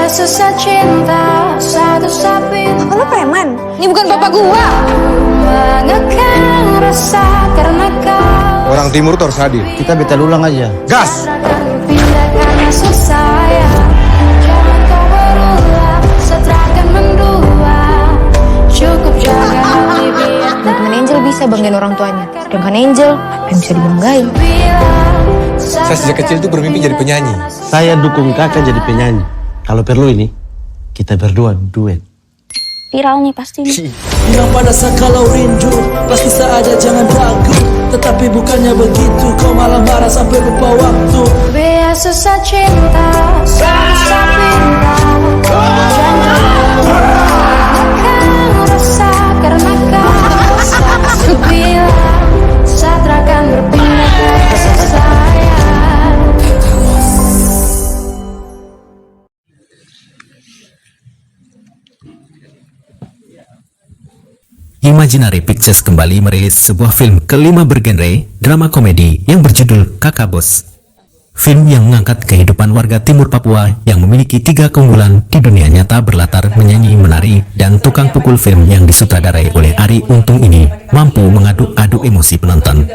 susah cinta satu sapi. Apa lo preman? Ini bukan bapak gua. Mengekang rasa karena kau. Orang timur tuh harus hadir. Kita betal ulang aja. Gas! Pindah karena susah ya. Jangan kau berulang, setrakan mendua. Cukup jaga hati biar Teman Angel bisa banggain orang tuanya. Sedangkan Angel, apa yang bisa dibanggain? Saya sejak kecil tuh bermimpi jadi penyanyi. Saya dukung kakak jadi penyanyi. Kalau perlu ini, kita berdua duet. Viral nih pasti nih. Yang pada saat kalau rindu pasti saja jangan ragu. Tetapi bukannya begitu, kau malah marah sampai lupa waktu. biar susah cinta susah pinta. Mengekang rasa karena kau. Bilang Satra akan berpindah ke kasih sayang. Imaginary Pictures kembali merilis sebuah film kelima bergenre drama komedi yang berjudul Kakak Bos. Film yang mengangkat kehidupan warga Timur Papua yang memiliki 3 keunggulan di dunia nyata berlatar menyanyi, menari, dan tukang pukul. Film yang disutradarai oleh Arie Untung ini mampu mengaduk-aduk emosi penonton.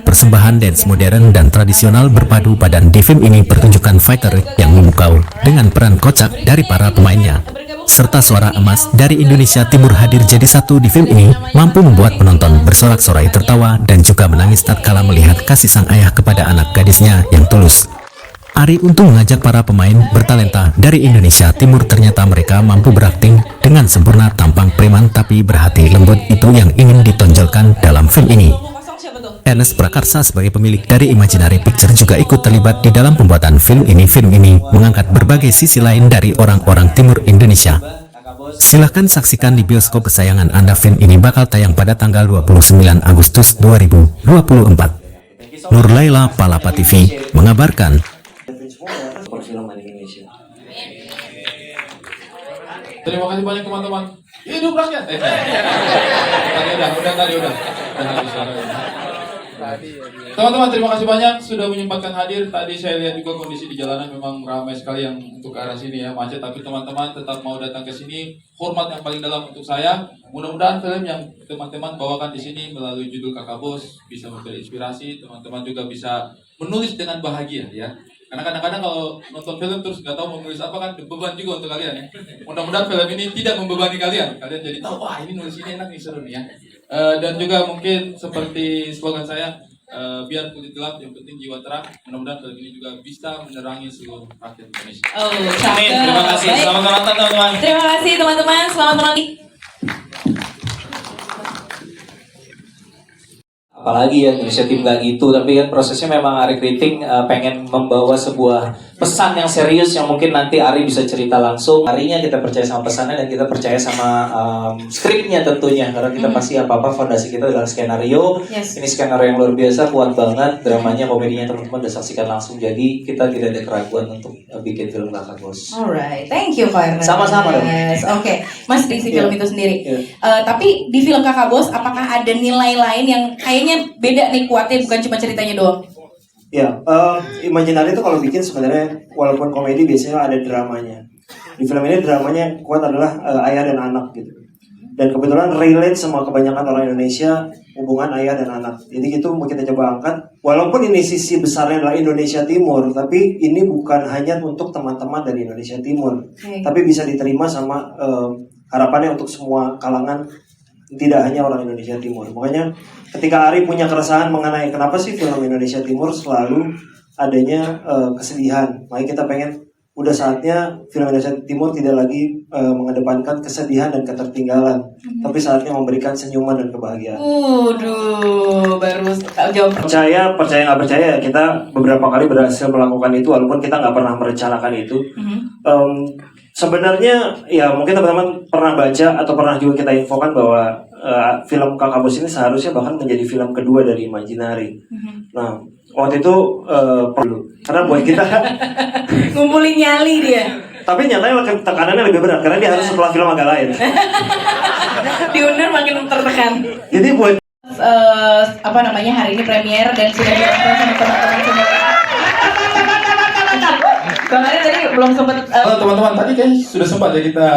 Persembahan dance modern dan tradisional berpadu padan di film ini pertunjukan fighter yang memukau dengan peran kocak dari para pemainnya, serta suara emas dari Indonesia Timur hadir jadi satu di film ini mampu membuat penonton bersorak-sorai tertawa dan juga menangis tatkala melihat kasih sang ayah kepada anak gadisnya yang tulus. Arie Untung mengajak para pemain bertalenta dari Indonesia Timur. Ternyata mereka mampu berakting dengan sempurna, tampang preman tapi berhati lembut, itu yang ingin ditonjolkan dalam film ini. Ernest Prakarsa sebagai pemilik dari Imaginary Picture juga ikut terlibat di dalam pembuatan film ini. Film ini mengangkat berbagai sisi lain dari orang-orang Timur Indonesia. Silahkan saksikan di bioskop kesayangan Anda. Film ini bakal tayang pada tanggal 29 Agustus 2024. Nur Laila, Palapa TV, mengabarkan. Terima kasih banyak teman-teman. Hidup rakyat. Udah. Teman-teman, terima kasih banyak sudah menyempatkan hadir. Tadi saya lihat juga kondisi di jalanan memang ramai sekali yang untuk ke arah sini ya, macet. Tapi teman-teman tetap mau datang ke sini. Hormat yang paling dalam untuk saya. Mudah-mudahan film yang teman-teman bawakan di sini melalui judul Kakak Bos bisa memberi inspirasi. Teman-teman juga bisa menulis dengan bahagia ya. Karena kadang-kadang kalau nonton film terus nggak tahu mau menulis apa kan beban juga untuk kalian ya. Mudah-mudahan film ini tidak membebani kalian. Kalian jadi tahu, wah ini nulis ini enak nih, seru nih ya. Dan juga mungkin seperti slogan saya, biar kulit gelap yang penting jiwa terang. Mudah-mudahan film ini juga bisa menerangi seluruh rakyat Indonesia. Oh, cakep. Terima kasih. Baik. Selamat menonton teman-teman. Terima kasih teman-teman, selamat menonton. Apalagi ya Indonesia Tim gak gitu, tapi kan prosesnya memang Arie Kriting pengen membawa sebuah pesan yang serius yang mungkin nanti Arie bisa cerita langsung. Harinya kita percaya sama pesannya dan kita percaya sama skripnya tentunya, karena kita pasti apa-apa fondasi kita adalah skenario. Yes. Ini skenario yang luar biasa, kuat banget, dramanya, komedinya teman-teman udah saksikan langsung, jadi kita tidak ada keraguan untuk bikin film Kakak Bos. Alright, thank you Kak Ernest. Sama-sama dong. Yes. Oke, Mas di si film itu sendiri. Yeah. Tapi di film Kakak Bos, apakah ada nilai lain yang kayaknya beda nih kuatnya, bukan cuma ceritanya doang? Ya, Imaginary itu kalau bikin sebenarnya walaupun komedi biasanya ada dramanya. Di film ini dramanya yang kuat adalah ayah dan anak gitu. Dan kebetulan relate sama kebanyakan orang Indonesia hubungan ayah dan anak. Jadi itu mau kita coba angkat. Walaupun ini sisi besarnya adalah Indonesia Timur, tapi ini bukan hanya untuk teman-teman dari Indonesia Timur, tapi bisa diterima sama harapannya untuk semua kalangan, tidak hanya orang Indonesia Timur. Makanya ketika Arie punya keresahan mengenai kenapa sih film Indonesia Timur selalu adanya kesedihan, makanya kita pengen udah saatnya film Indonesia Timur tidak lagi mengedepankan kesedihan dan ketertinggalan, tapi saatnya memberikan senyuman dan kebahagiaan. Baru jawab. Percaya nggak percaya, kita beberapa kali berhasil melakukan itu walaupun kita nggak pernah merencanakan itu. Sebenarnya ya mungkin teman-teman pernah baca atau pernah juga kita infokan bahwa film Kakak Bos ini seharusnya bahkan menjadi film kedua dari Imaginary. Nah waktu itu perlu, karena buat kita ngumpulin nyali dia. Tapi nyatanya tekanannya lebih berat karena dia harus setelah film agak lain. Diundur makin tertekan. Jadi buat hari ini premier dan sudah ditonton sama teman-teman semua. Bang Ari tadi belum sempat. Teman-teman tadi kan sudah sempat ya kita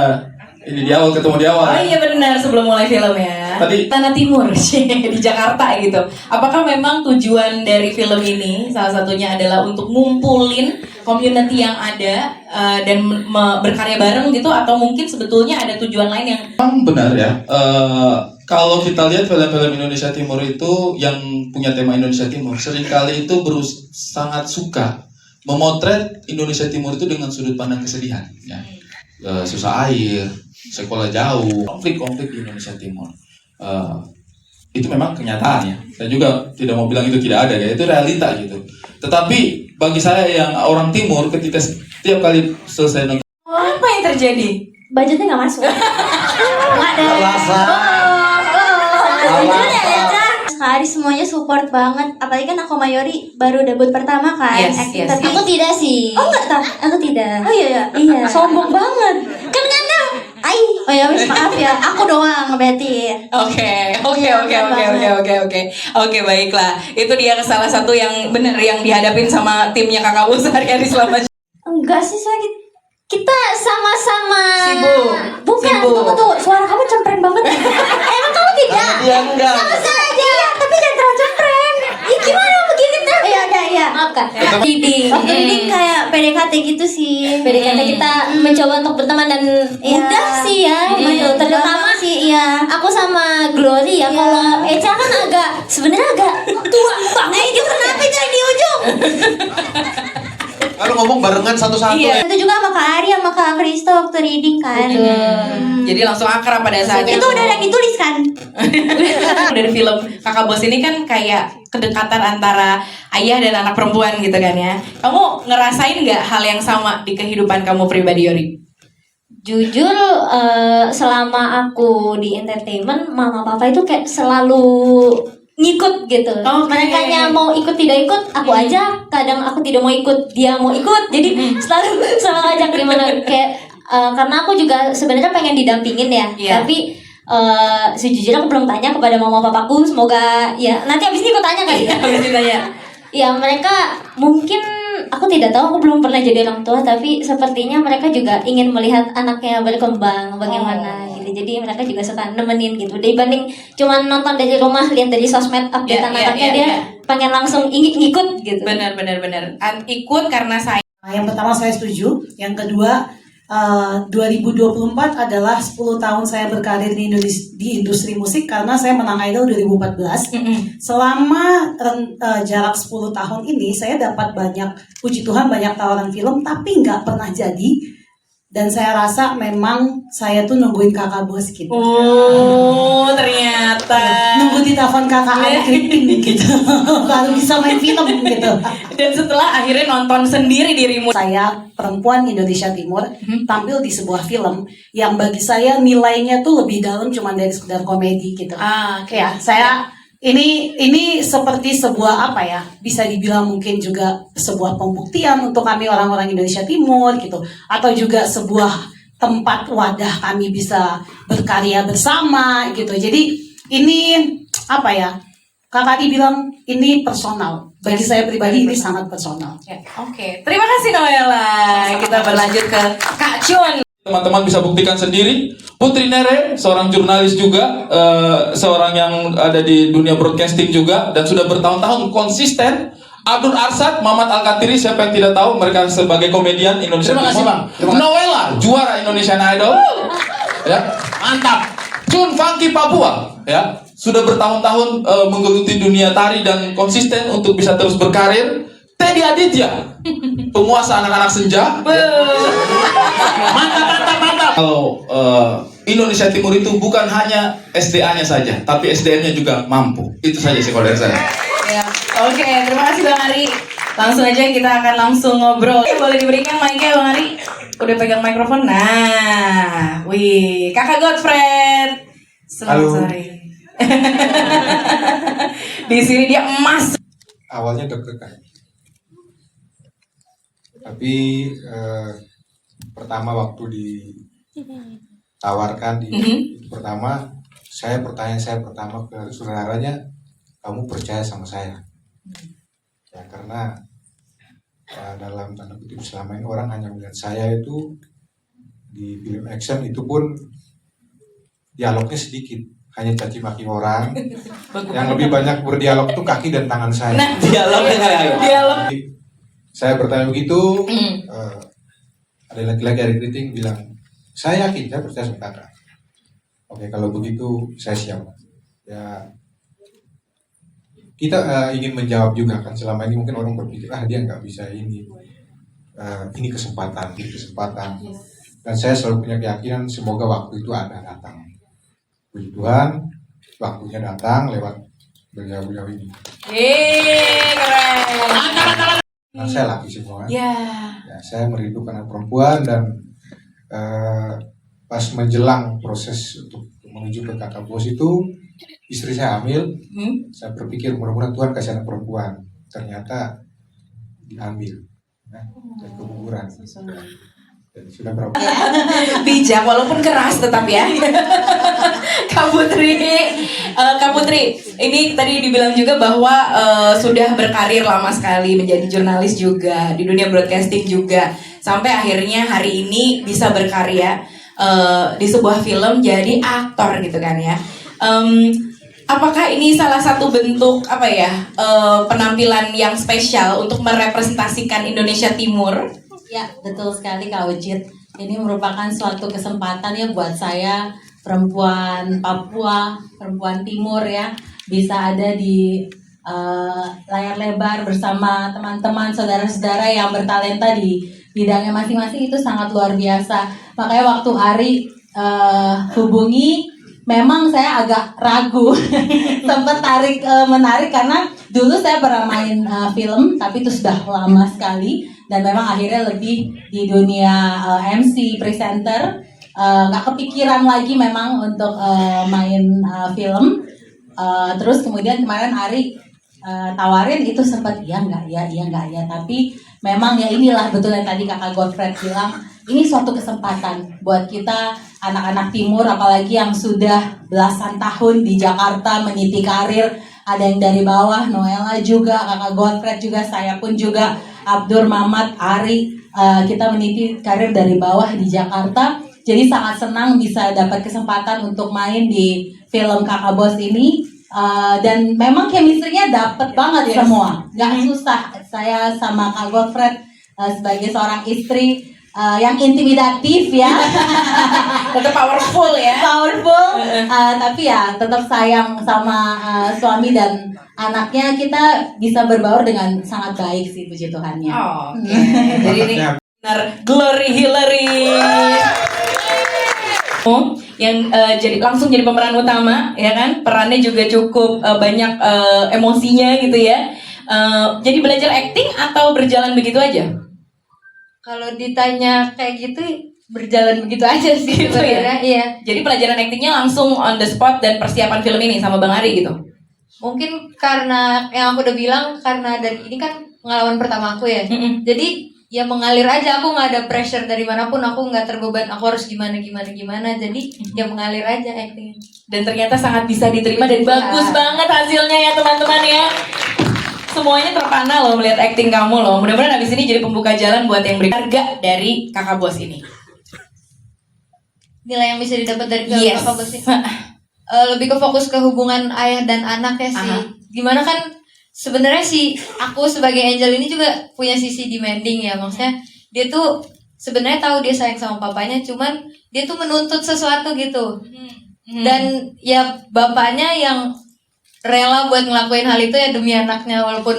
ini di awal ketemu di awal. Oh iya benar sebelum mulai film ya. Tadi Tanah Timur di Jakarta gitu. Apakah memang tujuan dari film ini salah satunya adalah untuk ngumpulin community yang ada dan berkarya bareng gitu, atau mungkin sebetulnya ada tujuan lain yang memang benar ya. Kalau kita lihat film-film Indonesia Timur itu yang punya tema Indonesia Timur, seringkali itu sangat suka memotret Indonesia Timur itu dengan sudut pandang kesedihan, ya. Susah air, sekolah jauh, konflik-konflik di Indonesia Timur. Itu memang kenyataannya. Saya juga tidak mau bilang itu tidak ada, ya, itu realita gitu. Tetapi bagi saya yang orang Timur, ketika setiap kali selesai nonton, apa yang terjadi? Budgetnya nggak masuk. Nggak ada. Hari semuanya support banget, apalagi kan aku Mayori baru debut pertama kan. Yes. Tapi aku tidak sih. Oh enggak tak, aku tidak. Oh iya. Sombong banget. Kan ngandang. Oh ya wis maaf ya, aku doang berarti. Oke, baiklah. Itu dia salah satu yang benar yang dihadapin sama timnya Kakak Bos hari-hari selama. Enggak sih, kita sama-sama Sibuk. Bukan, tunggu, suara kamu cempreng banget. Emang kamu tidak? Iya, enggak. Sama saja. Iya, tapi jangan terlalu cempreng. Ih, gimana begini terus? Iya. Maafkan. Reading kayak PDKT gitu sih. PDKT kita mencoba untuk berteman dan udah sih ya. Terutama sih ya. Aku sama Glory ya. Kalau Eca kan sebenarnya agak tua banget. Itu kenapa jadi di ujung? Kalau ngomong barengan satu-satu. Iya. Itu juga sama Kak Ari sama Kak Kristo waktu reading kan. Jadi langsung akrab pada saat itu udah ada yang ditulis kan. Dari film Kakak Bos ini kan kayak kedekatan antara ayah dan anak perempuan gitu kan ya. Kamu ngerasain nggak hal yang sama di kehidupan kamu pribadi, Yori? Jujur selama aku di entertainment, mama papa itu kayak selalu ngikut gitu. Mereka mau ikut tidak ikut, aku aja. Kadang aku tidak mau ikut, dia mau ikut. Jadi selalu ajak gimana kayak karena aku juga sebenarnya pengen didampingin ya. Tapi sejujurnya aku belum tanya kepada mama papaku. Semoga ya nanti abis ini aku tanya kali ya. Habis ditanya. Ya mereka mungkin aku tidak tahu, aku belum pernah jadi orang tua, tapi sepertinya mereka juga ingin melihat anaknya berkembang bagaimana gitu. Jadi mereka juga suka nemenin gitu. Dibanding cuma nonton dari rumah, lihat dari sosmed update anaknya, dia pengen langsung ngikut gitu. Benar. Ikut karena saya. Yang pertama saya setuju, yang kedua 2024 adalah 10 tahun saya berkarir di industri musik karena saya menang Idol 2014. Selama jarak 10 tahun ini saya dapat banyak, puji Tuhan, banyak tawaran film tapi nggak pernah jadi. Dan saya rasa memang saya tuh nungguin Kakak Bos gitu. Oh, ternyata. Nunggu di telepon kakak kriting gitu. Baru bisa main film gitu. Dan setelah akhirnya nonton sendiri dirimu. Saya perempuan Indonesia Timur tampil di sebuah film yang bagi saya nilainya tuh lebih dalam cuma dari sekedar komedi gitu. Ya, saya ini seperti sebuah apa ya, bisa dibilang mungkin juga sebuah pembuktian untuk kami orang-orang Indonesia Timur gitu, atau juga sebuah tempat wadah kami bisa berkarya bersama gitu. Jadi ini apa ya, Kakak bilang ini personal. Bagi saya pribadi ini sangat personal. Oke. Terima kasih Noella. Kita berlanjut ke Kak Chun. teman-teman bisa buktikan sendiri. Putri Nere, seorang jurnalis juga, seorang yang ada di dunia broadcasting juga, dan sudah bertahun-tahun konsisten. Abdul Arsad, Muhammad Al-Katiri, siapa yang tidak tahu, mereka sebagai komedian Indonesia. Terima kasih, Bang. Noella, juara Indonesian Idol. Ya, mantap. Chun Funky Papua, ya, sudah bertahun-tahun menggeluti dunia tari dan konsisten untuk bisa terus berkarir. Teddy Aditya, penguasa anak-anak senja. Mantap. Kalau Indonesia Timur itu bukan hanya SDA-nya saja, tapi SDM-nya juga mampu. Itu saja sih kalau dari saya. Ya. Oke, terima kasih Bang Ari. Langsung aja kita akan langsung ngobrol. Boleh diberikan mic-nya Bang Ari? Udah pegang mikrofon. Nah, wih, Kakak Godfred. Selamat sore. Di sini dia emas. Awalnya deg-degan. Tapi pertama waktu ditawarkan pertama saya pertama ke saudaranya, kamu percaya sama saya? Ya karena dalam tanda kutip selama ini orang hanya melihat saya itu di film action, itu pun dialognya sedikit, hanya caci maki orang. Yang lebih banyak berdialog itu kaki dan tangan saya. Nah, dialog. Saya bertanya begitu, ada laki-laki dari kriting bilang, saya yakin, saya percaya sama kakak. Oke, kalau begitu saya siap. Ya, kita ingin menjawab juga kan, selama ini mungkin orang berpikir, dia nggak bisa ini kesempatan, Dan saya selalu punya keyakinan semoga waktu itu ada datang. Puji Tuhan, waktunya datang lewat beliau-beliau ini. Keren. Nah, saya laki semua. Ya, saya merindukan anak perempuan dan pas menjelang proses untuk menuju ke kakak bos itu istri saya hamil. Saya berpikir mudah-mudahan Tuhan kasih anak perempuan. Ternyata diambil, dan keguguran. Dan sudah berapa? Bijak walaupun keras tetap ya. Kak Putri, ini tadi dibilang juga bahwa sudah berkarir lama sekali menjadi jurnalis juga, di dunia broadcasting juga, sampai akhirnya hari ini bisa berkarya di sebuah film jadi aktor gitu kan ya. Apakah ini salah satu bentuk penampilan yang spesial untuk merepresentasikan Indonesia Timur? Ya, betul sekali Kak Ucit. Ini merupakan suatu kesempatan ya buat saya, perempuan Papua, perempuan Timur ya, bisa ada di layar lebar bersama teman-teman, saudara-saudara yang bertalenta di bidangnya masing-masing. Itu sangat luar biasa. Makanya waktu Ari hubungi, memang saya agak ragu, sempat menarik karena dulu saya pernah main film, tapi itu sudah lama sekali. Dan memang akhirnya lebih di dunia MC, presenter, gak kepikiran lagi memang untuk main film. Terus kemudian kemarin Ari tawarin, itu sempat iya nggak ya. Tapi memang ya inilah betul yang tadi Kakak Godfred bilang, ini suatu kesempatan buat kita anak-anak Timur, apalagi yang sudah belasan tahun di Jakarta meniti karir. Ada yang dari bawah, Noella juga, Kakak Godfred juga, saya pun juga, Abdur, Mamat, Ari, kita meniti karir dari bawah di Jakarta. Jadi sangat senang bisa dapat kesempatan untuk main di film Kakak Bos ini. Dan memang chemistry-nya dapet banget semua, gak susah. Saya sama Kak Godfred sebagai seorang istri yang intimidatif ya, tetap powerful ya, tapi ya tetap sayang sama suami dan anaknya. Kita bisa berbaur dengan sangat baik sih, puji Tuhannya. Jadi ini benar Glory Hillary yang jadi langsung jadi pemeran utama ya kan, perannya juga cukup banyak emosinya gitu ya. Jadi belajar acting atau berjalan begitu aja? Kalau ditanya kayak gitu, berjalan begitu aja sih gitu ya. Iya. Jadi pelajaran actingnya langsung on the spot dan persiapan film ini sama Bang Ari gitu. Mungkin karena yang aku udah bilang, karena dari ini kan pengalaman pertama aku ya. Jadi ya mengalir aja, aku nggak ada pressure dari manapun, aku nggak terbeban aku harus gimana. Jadi ya mengalir aja acting. Dan ternyata sangat bisa diterima dan bagus banget hasilnya ya teman-teman ya. Semuanya terpana loh melihat acting kamu loh. Mudah-mudahan abis ini jadi pembuka jalan buat yang berharga dari Kakak Bos ini. Nilai yang bisa didapat dari film Kakak Bos ini lebih ke fokus ke hubungan ayah dan anak ya sih. Gimana kan sebenarnya sih aku sebagai Angel ini juga punya sisi demanding ya. Maksudnya dia tuh sebenarnya tahu dia sayang sama papanya, cuman dia tuh menuntut sesuatu gitu. Dan ya bapaknya yang rela buat ngelakuin hal itu ya demi anaknya, walaupun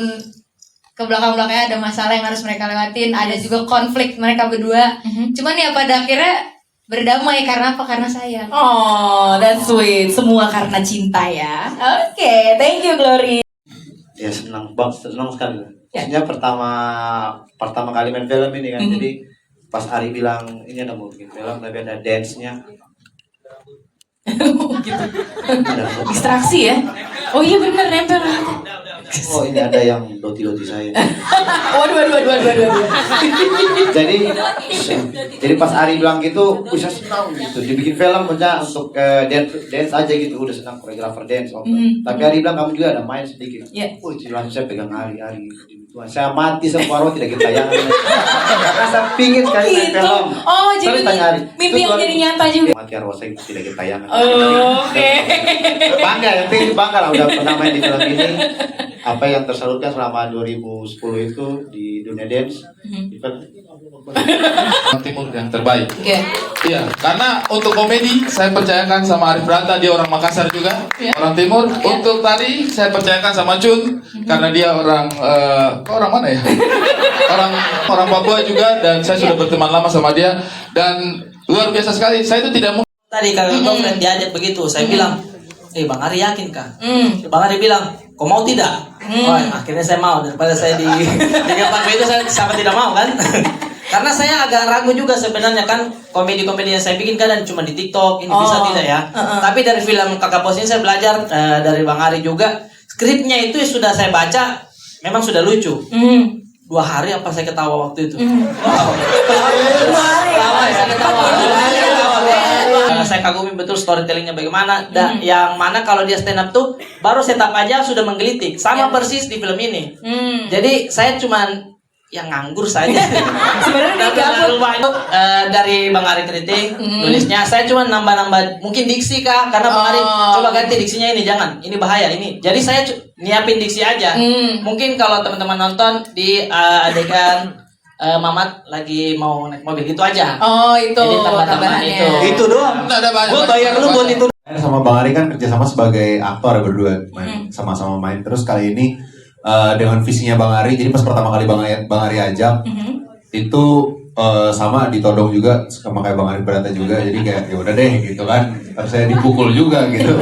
ke belakang-belakangnya ada masalah yang harus mereka lewatin, ada juga konflik mereka berdua. Cuman ya pada akhirnya berdamai karena apa? Karena sayang. Oh, that's sweet. Semua karena cinta ya. Oke, thank you Glory. Ya senang sekali. Maksudnya pertama kali main film ini kan, jadi pas Ari bilang ini ada mau bikin film, tapi ada dance-nya. Gitu. Distraksi ya. Oh iya benar, nempel. Oh ini ada yang doti-doti saya. Waduh. jadi pas Ari bilang gitu, bisa senang gitu. Dibikin film punya untuk dance aja gitu, udah senang koreografer dance. Tapi Ari bilang kamu juga ada main sedikit. Langsung saya pegang Ari. Tuhan, saya mati separuh tidak kita tayangan. Karena saya pingin sekali main film. Oh, jadi mimpi yang jadi nyata juga. Mati arwah saya tidak kita tayangan. Oke. Bangga, yang penting bangga lah udah pernah main di film ini. Apa yang tersalurkan selama 2010 itu di dunia dance. Timur yang terbaik. Oke. Iya, karena untuk komedi saya percayakan sama Arif Brata, dia orang Makassar juga, orang Timur. Untuk tadi saya percayakan sama Cun, karena dia orang orang mana ya? orang Papua juga, dan saya sudah berteman lama sama dia, dan luar biasa sekali. Saya itu tidak mau. Tadi kalau girlfriend diajak begitu, saya bilang, Bang Ari yakin kah? Bang Ari bilang, kau mau tidak? Oh, akhirnya saya mau, daripada saya di depan itu saya sama tidak mau kan? Karena saya agak ragu juga sebenarnya kan, komedi-komedi yang saya bikin kadang cuma di TikTok, ini bisa tidak ya. Tapi dari film Kakak Bos ini saya belajar dari Bang Ari juga, skripnya itu sudah saya baca, memang sudah lucu. 2 hari apa saya ketawa waktu itu. Wow. 2 hari saya ketawa. Saya kagumi betul storytellingnya bagaimana. Dan yang mana kalau dia stand up tuh baru setup aja sudah menggelitik. Sama persis di film ini. Jadi saya cuman yang nganggur saja. Sebenarnya dari Bang Ari Kriting nulisnya saya cuma nambah-nambah mungkin diksi kah, karena Bang Ari coba ganti diksinya ini, jangan, ini bahaya ini. Jadi saya nyiapin diksi aja. Mungkin kalau teman-teman nonton di adegan Mamat lagi mau naik mobil itu aja. Oh itu. Jadi tambah-tambahan itu doang. Ada banyak. Gue bayar lu buat itu. Sama Bang Ari kan kerjasama sebagai aktor ya berdua, sama-sama main. Terus kali ini dengan visinya Bang Ari, jadi pas pertama kali Bang Ari ajak itu sama ditodong juga sama kayak Bang Ari Brata juga, jadi kayak ya udah deh gitu kan, terus saya dipukul juga gitu.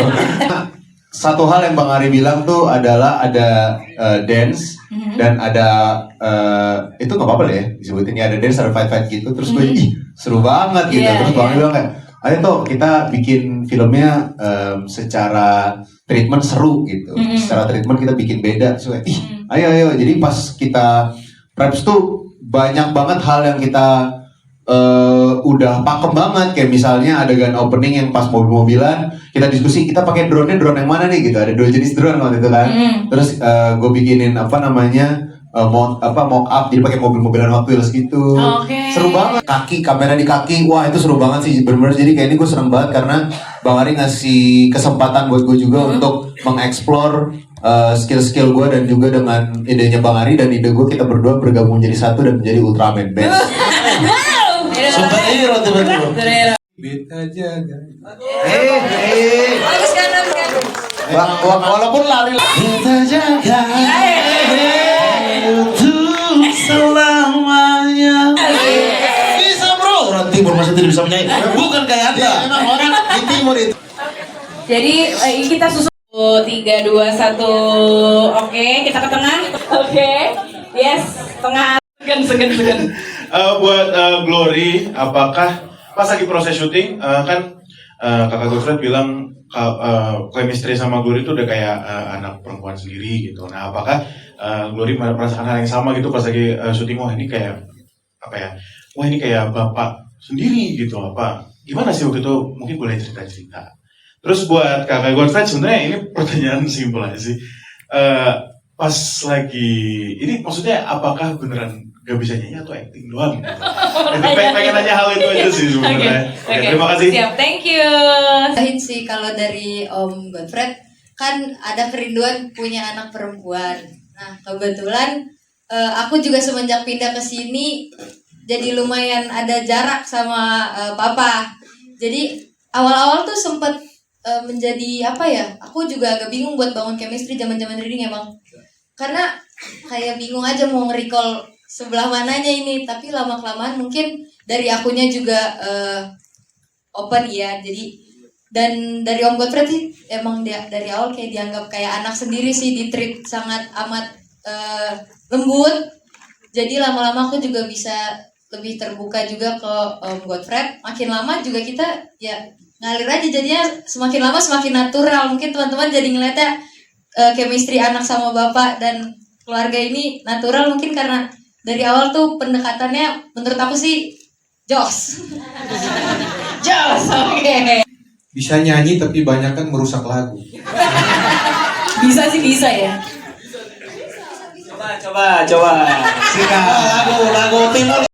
Satu hal yang Bang Ari bilang tuh adalah ada dance dan ada itu nggak apa-apa deh ya disebutin ya, ada dance, ada fight gitu, terus gue seru banget gitu. Terus Bang Ari bilang kayak, ayo toh kita bikin filmnya secara treatment seru gitu. Secara treatment kita bikin beda. So, ayo. Jadi pas kita preps tuh banyak banget hal yang kita udah pakem banget. Kayak misalnya adegan opening yang pas mobil-mobilan, kita diskusi kita pakai drone yang mana nih gitu. Ada 2 jenis drone waktu itu kan. Terus gue bikinin mock up jadi pakai mobil-mobilan Hot Wheels gitu. Seru banget. Kamera di kaki, wah itu seru banget sih bener-bener. Jadi kayak ini gue seneng banget karena Bang Ari ngasih kesempatan buat gue juga untuk mengeksplor skill-skill gue, dan juga dengan idenya Bang Ari dan ide gue, kita berdua bergabung jadi satu dan menjadi Ultraman Best. Superhero tiba-tiba. Beta jaga. Bagus kan. Walaupun lari. Kita jaga untuk selamanya. Bisa bro, orang timur masa tidak bisa menyanyi. Bukan kayak Anda. Emang orang di timur itu. Jadi kita susun 3, 2, 1. Oke, kita ke tengah. Oke. Yes, tengah. Segan. Buat Glory, apakah pas lagi proses syuting kan kakak Godfred bilang chemistry sama Glory itu udah kayak anak perempuan sendiri gitu. Nah, apakah Glory merasakan hal yang sama gitu pas lagi syuting? Wah ini kayak apa ya? Wah ini kayak bapak sendiri gitu apa? Gimana sih waktu itu? Mungkin boleh cerita-cerita. Terus buat kakak Godfred, sebenarnya ini pertanyaan simpel aja sih. Pas lagi ini maksudnya apakah beneran gak bisa nyanyi atau acting doang gitu? Pengen nanya hal itu aja sih sebenarnya. Oke, terima kasih. Siap, thank you. Sih kalau dari Om Godfred kan ada kerinduan punya anak perempuan. Nah kebetulan aku juga semenjak pindah ke sini jadi lumayan ada jarak sama papa. Jadi awal-awal tuh sempet menjadi apa ya? Aku juga agak bingung buat bangun chemistry zaman-zaman reading emang. Karena kayak bingung aja mau nge-recall sebelah mananya ini, tapi lama-kelamaan mungkin dari akunya juga open ya. Jadi dan dari Om Godfred sih emang dia dari awal kayak dianggap kayak anak sendiri sih, di-treat sangat amat lembut. Jadi lama-lama aku juga bisa lebih terbuka juga ke Om Godfred. Makin lama juga kita ya ngalir aja, jadinya semakin lama semakin natural. Mungkin teman-teman jadi ngeliatnya chemistry anak sama bapak dan keluarga ini natural, mungkin karena dari awal tuh pendekatannya menurut aku sih jos. Jos, oke. Bisa nyanyi tapi banyak kan merusak lagu. Bisa sih, bisa ya. Coba. Lagu timur.